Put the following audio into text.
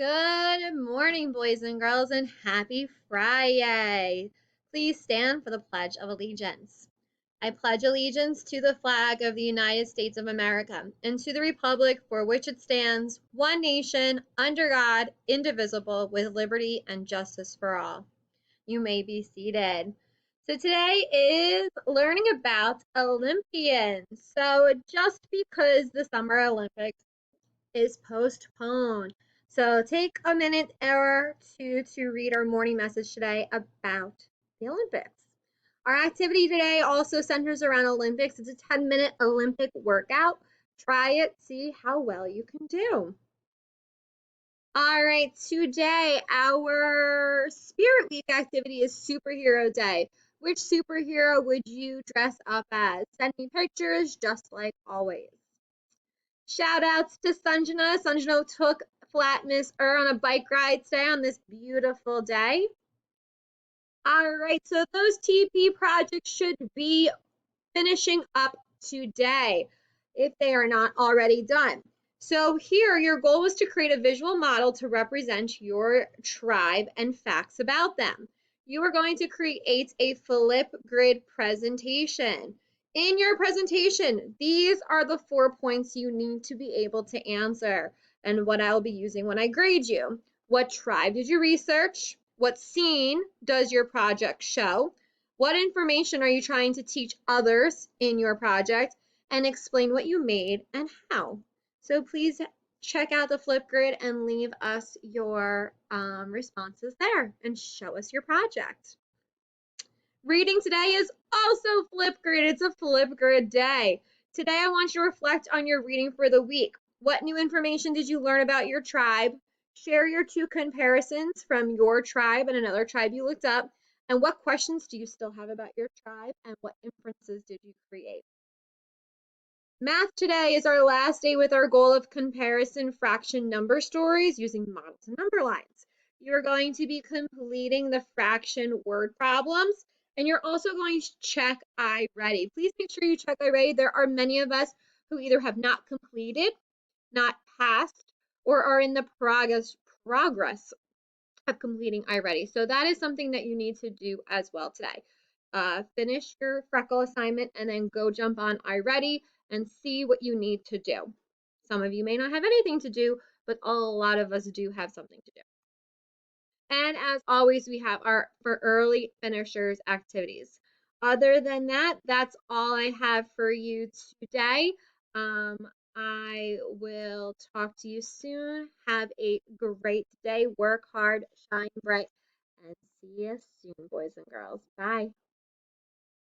Good morning, boys and girls, and happy Friday. Please stand for the Pledge of Allegiance. I pledge allegiance to the flag of the United States of America and to the republic for which it stands, one nation, under God, indivisible, with liberty and justice for all. You may be seated. So today is learning about Olympians. So just because the Summer Olympics is postponed. So take a minute or two to read our morning message today about the Olympics. Our activity today also centers around Olympics. It's a 10-minute Olympic workout. Try it, see how well you can do. All right, today our Spirit Week activity is Superhero Day. Which superhero would you dress up as? Send me pictures just like always. Shout outs to Sanjana. Sanjana took Flat Miss on a bike ride today on this beautiful day. All right, so those TP projects should be finishing up today if they are not already done. So here, your goal was to create a visual model to represent your tribe and facts about them. You are going to create a Flipgrid presentation. In your presentation, these are the 4 points you need to be able to answer and what I'll be using when I grade you. What tribe did you research? What scene does your project show? What information are you trying to teach others in your project? And explain what you made and how. So please check out the Flipgrid and leave us your responses there and show us your project. Reading today is also Flipgrid. It's a Flipgrid day. Today I want you to reflect on your reading for the week. What new information did you learn about your tribe? Share your 2 comparisons from your tribe and another tribe you looked up. And what questions do you still have about your tribe? And what inferences did you create? Math today is our last day with our goal of comparison fraction number stories using models and number lines. You're going to be completing the fraction word problems, and you're also going to check iReady. Please make sure you check iReady. There are many of us who either have not completed, not passed, or are in the progress of completing iReady. So that is something that you need to do as well today. Finish your freckle assignment and then go jump on iReady and see what you need to do. Some of you may not have anything to do, but a lot of us do have something to do. And as always, we have our for early finishers activities. Other than that, that's all I have for you today. I will talk to you soon. Have a great day. Work hard, shine bright, and see you soon, boys and girls. Bye.